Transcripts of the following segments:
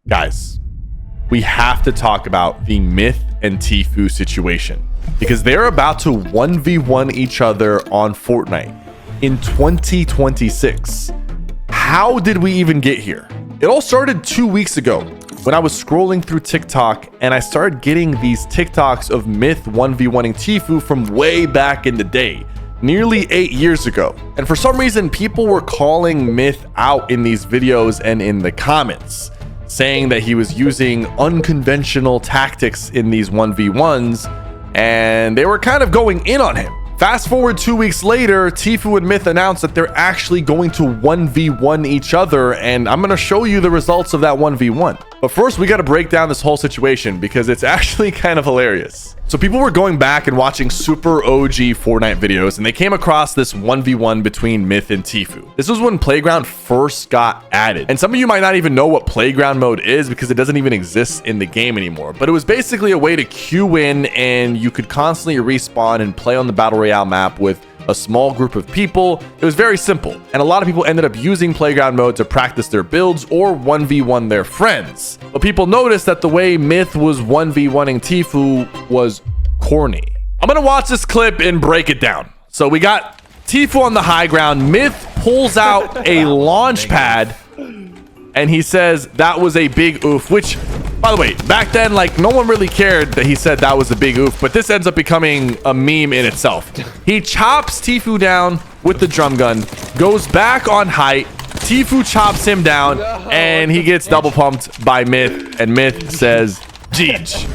Guys, we have to talk about the Myth and Tfue situation because they're about to 1v1 each other on Fortnite in 2026. How did we even get here? It all started 2 weeks ago when I was scrolling through TikTok and I started getting these TikToks of Myth 1v1ing Tfue from way back in the day, nearly 8 years ago. And for some reason, people were calling Myth out in these videos and in the comments, saying that he was using unconventional tactics in these 1v1s, and they were kind of going in on him. Fast forward 2 weeks later, Tfue and Myth announced that they're actually going to 1v1 each other, and I'm going to show you the results of that 1v1. But first, we got to break down this whole situation because it's actually kind of hilarious. So people were going back and watching super OG Fortnite videos, and they came across this 1v1 between Myth and Tfue. This was when Playground first got added. And some of you might not even know what Playground mode is because it doesn't even exist in the game anymore. But it was basically a way to queue in, and you could constantly respawn and play on the Battle Royale map with a small group of people. It was very simple, and a lot of people ended up using Playground mode to practice their builds or 1v1 their friends. But people noticed that the way Myth was 1v1ing Tfue was corny. I'm gonna watch this clip and break it down. So we got Tfue on the high ground. Myth pulls out a launch pad and he says that was a big oof, which, by the way, back then, like, no one really cared that he said that was a big oof, but this ends up becoming a meme in itself. He chops Tfue down with the drum gun, goes back on height. Tfue chops him down, and he gets double pumped by Myth, and Myth says, "Jeej."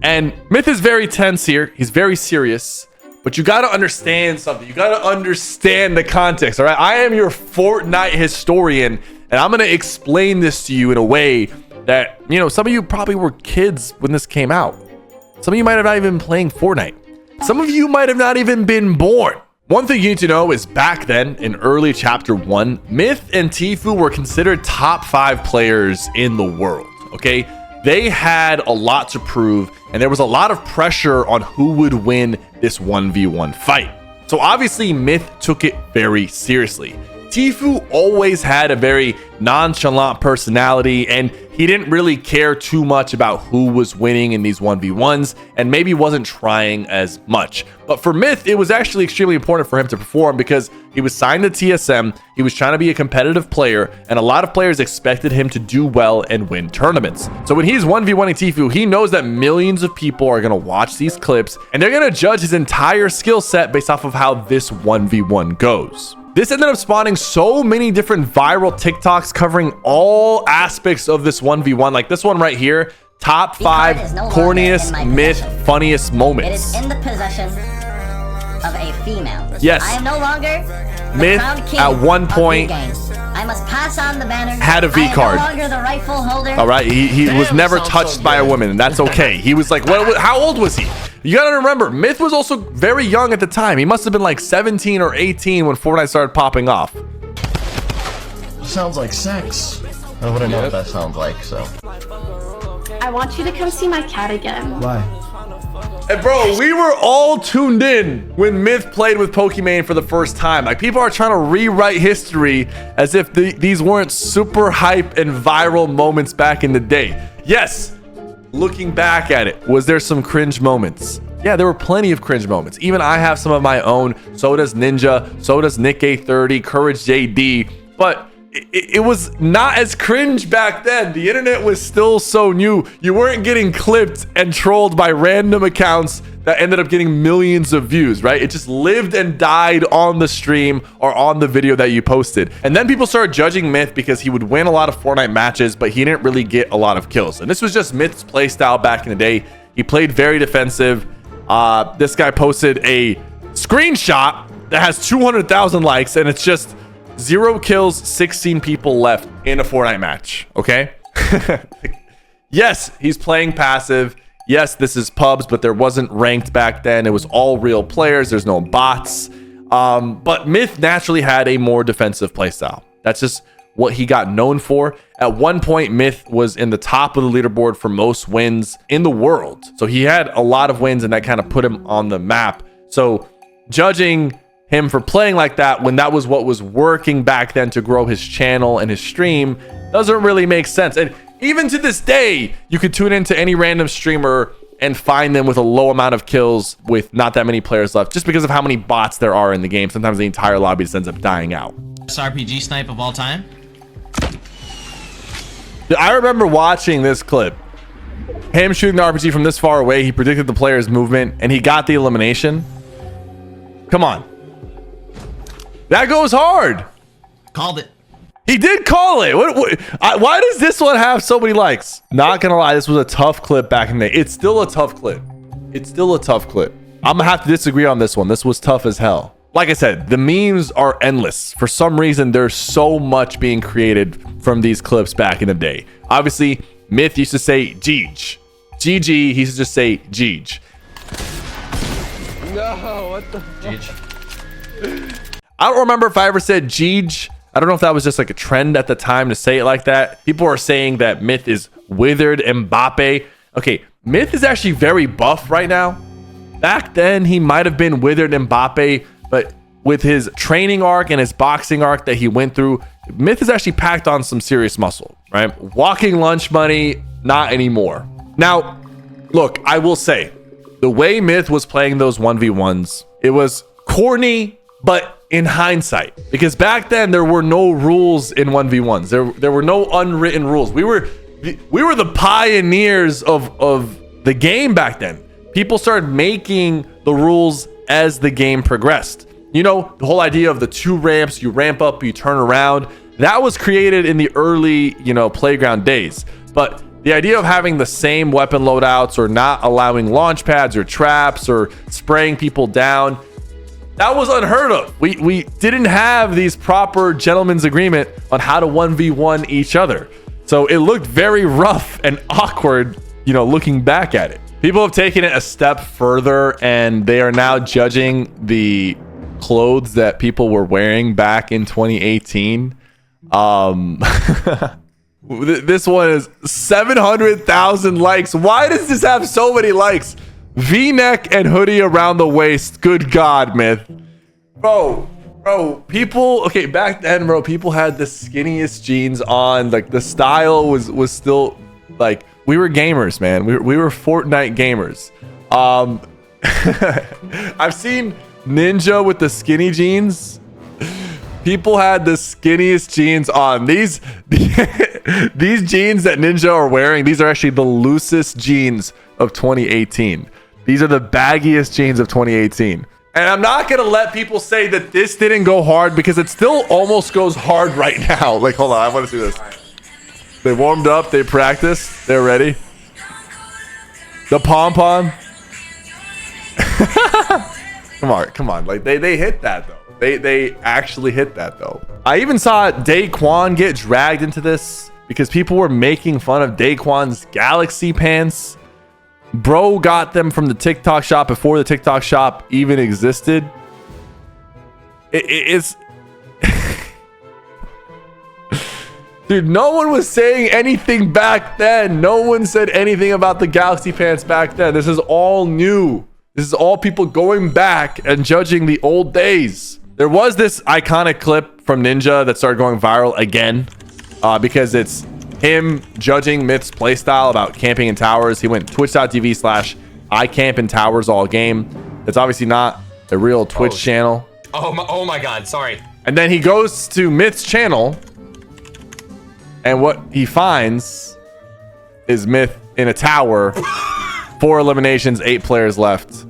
And Myth is very tense here. He's very serious, but you got to understand something. You got to understand the context, all right? I am your Fortnite historian, and I'm going to explain this to you in a way that, you know, some of you probably were kids when this came out. Some of you might have not even been playing Fortnite. Some of you might have not even been born. One thing you need to know is back then in early chapter 1, Myth and Tfue were considered top 5 players in the world, okay? They had a lot to prove, and there was a lot of pressure on who would win this 1v1 fight. So obviously Myth took it very seriously. Tfue always had a very nonchalant personality, and he didn't really care too much about who was winning in these 1v1s, and maybe wasn't trying as much. But for Myth, it was actually extremely important for him to perform because he was signed to TSM, he was trying to be a competitive player, and a lot of players expected him to do well and win tournaments. So when he's 1v1ing Tfue, he knows that millions of people are going to watch these clips, and they're going to judge his entire skill set based off of how this 1v1 goes. This ended up spawning so many different viral TikToks covering all aspects of this 1v1. Like this one right here, top 5 corniest Myth funniest moments. It is in the possession of a female. Yes. I am no longer Myth at one point I must pass on the banner. had a V card. I am no longer the rightful holder. All right, he was never touched by a woman, and that's okay. He was like, what? How old was he? You gotta remember, Myth was also very young at the time. He must have been like 17 or 18 when Fortnite started popping off. Sounds like sex. I wouldn't know what that sounds like, so. I want you to come see my cat again. Why? And bro, we were all tuned in when Myth played with Pokimane for the first time. Like, people are trying to rewrite history as if these weren't super hype and viral moments back in the day. Yes, looking back at it, was there some cringe moments? Yeah, there were plenty of cringe moments. Even I have some of my own. So does Ninja, so does Nick A30, Courage JD. But it was not as cringe back then. The internet was still so new. You weren't getting clipped and trolled by random accounts that ended up getting millions of views, right? It just lived and died on the stream or on the video that you posted. And then people started judging Myth because he would win a lot of Fortnite matches, but he didn't really get a lot of kills. And this was just Myth's playstyle back in the day. He played very defensive. This guy posted a screenshot that has 200,000 likes, and it's just 0 kills, 16 people left in a Fortnite match, okay? Yes, he's playing passive. Yes, this is pubs, but there wasn't ranked back then. It was all real players. There's no bots. But Myth naturally had a more defensive playstyle. That's just what he got known for. At one point, Myth was in the top of the leaderboard for most wins in the world. So he had a lot of wins, and that kind of put him on the map. So judging him for playing like that when that was what was working back then to grow his channel and his stream doesn't really make sense. And Even to this day, you could tune into any random streamer and find them with a low amount of kills with not that many players left, just because of how many bots there are in the game. Sometimes the entire lobby just ends up dying out. RPG snipe of all time. I remember watching this clip. Him shooting the RPG from this far away. He predicted the player's movement and he got the elimination. Come on. That goes hard. Called it. He did call it. Why does this one have so many likes? Not gonna lie, this was a tough clip back in the day. It's still a tough clip. It's still a tough clip. I'm gonna have to disagree on this one. This was tough as hell. Like I said, the memes are endless. For some reason, there's so much being created from these clips back in the day. Obviously, Myth used to say Jeej. GG, he used to just say Jeej. No, what the? Jeej. I don't remember if I ever said Jeej. I don't know if that was just like a trend at the time to say it like that. People are saying that Myth is withered Mbappe. Okay, Myth is actually very buff right now. Back then, he might have been withered Mbappe, but with his training arc and his boxing arc that he went through, Myth has actually packed on some serious muscle, right? Walking lunch money, not anymore. Now, look, I will say, the way Myth was playing those 1v1s, it was corny, but in hindsight, because back then there were no rules in 1v1s. There were no unwritten rules. We were the pioneers of the game back then. People started making the rules as the game progressed. You know, the whole idea of the 2 ramps, you ramp up, you turn around, that was created in the early, playground days. But the idea of having the same weapon loadouts or not allowing launch pads or traps or spraying people down, that was unheard of. We didn't have these proper gentleman's agreement on how to 1v1 each other. So it looked very rough and awkward, looking back at it. People have taken it a step further and they are now judging the clothes that people were wearing back in 2018. This one is 700,000 likes. Why does this have so many likes? V-neck and hoodie around the waist. Good God, Myth. Bro, people, okay, back then, bro, people had the skinniest jeans on. Like, the style was still, like, we were gamers, man. We were Fortnite gamers. I've seen Ninja with the skinny jeans. People had the skinniest jeans on. These jeans that Ninja are wearing, these are actually the loosest jeans of 2018. These are the baggiest jeans of 2018. And I'm not going to let people say that this didn't go hard because it still almost goes hard right now. Like, hold on. I want to see this. They warmed up. They practiced. They're ready. The pom-pom. Come on. Like, they hit that, though. They actually hit that, though. I even saw Daquan get dragged into this because people were making fun of Daquan's Galaxy pants. Bro got them from the TikTok shop before the TikTok shop even existed. It's dude, no one was saying anything back then. No one said anything about the Galaxy pants back then. This is all new. This is all people going back and judging the old days. There was this iconic clip from Ninja that started going viral again because it's him judging Myth's playstyle about camping in towers. He went twitch.tv/ICampInTowers all game. That's obviously not a real Twitch channel. Oh my God, sorry. And then he goes to Myth's channel, and what he finds is Myth in a tower. 4 eliminations, 8 players left.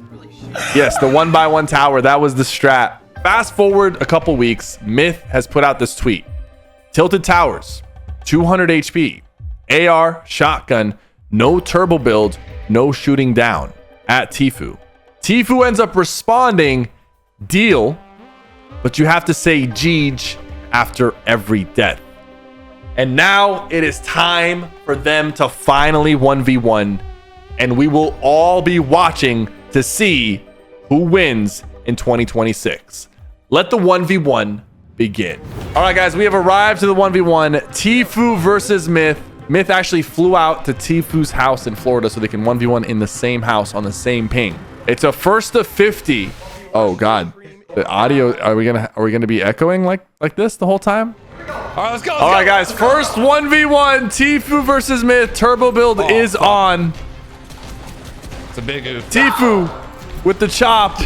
Yes, the 1x1 tower, that was the strat. Fast forward a couple weeks, Myth has put out this tweet. Tilted towers, 200 HP, AR, shotgun, no turbo build, no shooting down, at Tfue. Tfue ends up responding, deal, but you have to say Jeej after every death. And now it is time for them to finally 1v1, and we will all be watching to see who wins in 2026. Let the 1v1 begin. All right, guys, we have arrived to the 1v1. Tfue versus Myth. Myth actually flew out to Tfue's house in Florida so they can 1v1 in the same house on the same ping. It's a first to 50. Oh God, the audio. Are we gonna be echoing like this the whole time? All right, let's go. All right, guys. First 1v1. Tfue versus Myth. Turbo build is on. It's a big oof. Tfue with the chop.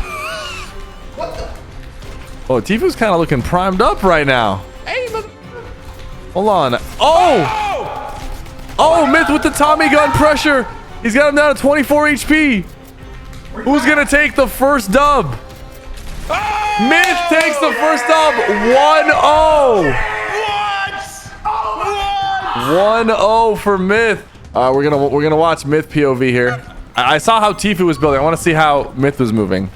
Oh, Tfue's kind of looking primed up right now. Hey, Hold on. Oh, Myth with the Tommy gun pressure. He's got him down to 24 HP. Who's going to take the first dub? Myth takes the first dub. 1-0. 1-0 for Myth. We're gonna watch Myth POV here. I saw how Tfue was building. I want to see how Myth was moving.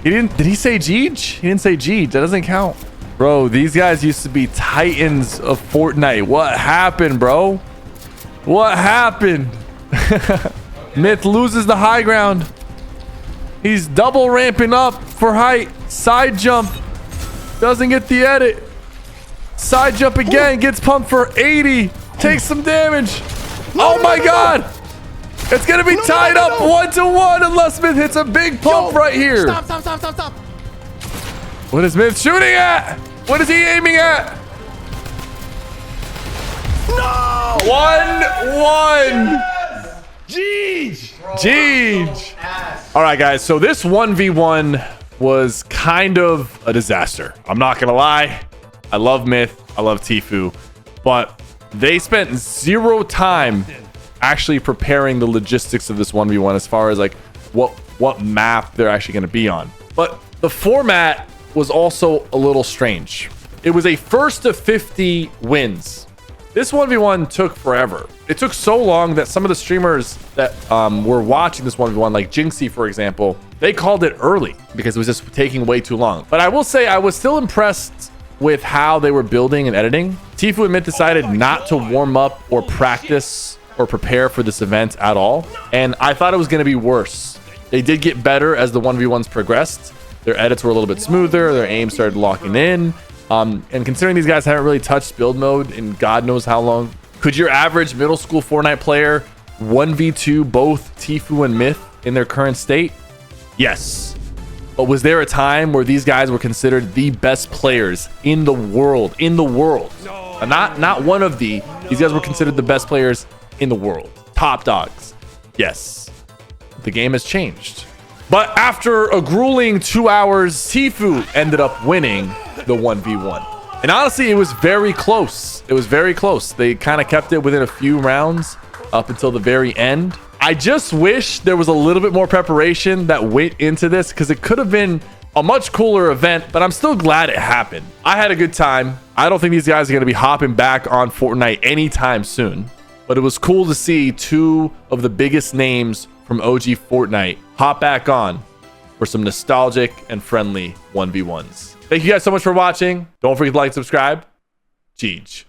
Did he say Jeej? He didn't say Jeej. That doesn't count. Bro, these guys used to be titans of Fortnite. What happened, bro? What happened? Myth loses the high ground. He's double ramping up for height. Side jump. Doesn't get the edit. Side jump again. Gets pumped for 80. Takes some damage. Oh my god. It's going to be tied up 1-1 unless Myth hits a big pump right here. Stop. What is Myth shooting at? What is he aiming at? No! 1-1. Jeej. All right, guys. So this 1v1 was kind of a disaster. I'm not going to lie. I love Myth. I love Tfue. But they spent zero time actually preparing the logistics of this 1v1 as far as like what map they're actually going to be on. But the format was also a little strange. It was a first to 50 wins. This 1v1 took forever. It took so long that some of the streamers that were watching this 1v1, like Jinxie, for example, they called it early because it was just taking way too long. But I will say I was still impressed with how they were building and editing. Tfue and Myth decided not to warm up or practice or prepare for this event at all. And I thought it was going to be worse. They did get better as the 1v1s progressed. Their edits were a little bit smoother. Their aim started locking in. And considering these guys haven't really touched build mode in God knows how long, could your average middle school Fortnite player 1v2 both Tfue and Myth in their current state? Yes. But was there a time where these guys were considered the best players in the world? Not one of these guys were considered the best players in the world. Top dogs. Yes. The game has changed. But after a grueling 2 hours, Tfue ended up winning the 1v1. And honestly, it was very close. It was very close. They kind of kept it within a few rounds up until the very end. I just wish there was a little bit more preparation that went into this because it could have been a much cooler event, but I'm still glad it happened. I had a good time. I don't think these guys are going to be hopping back on Fortnite anytime soon, but it was cool to see two of the biggest names from OG Fortnite hop back on for some nostalgic and friendly 1v1s. Thank you guys so much for watching. Don't forget to like and subscribe. Jeej.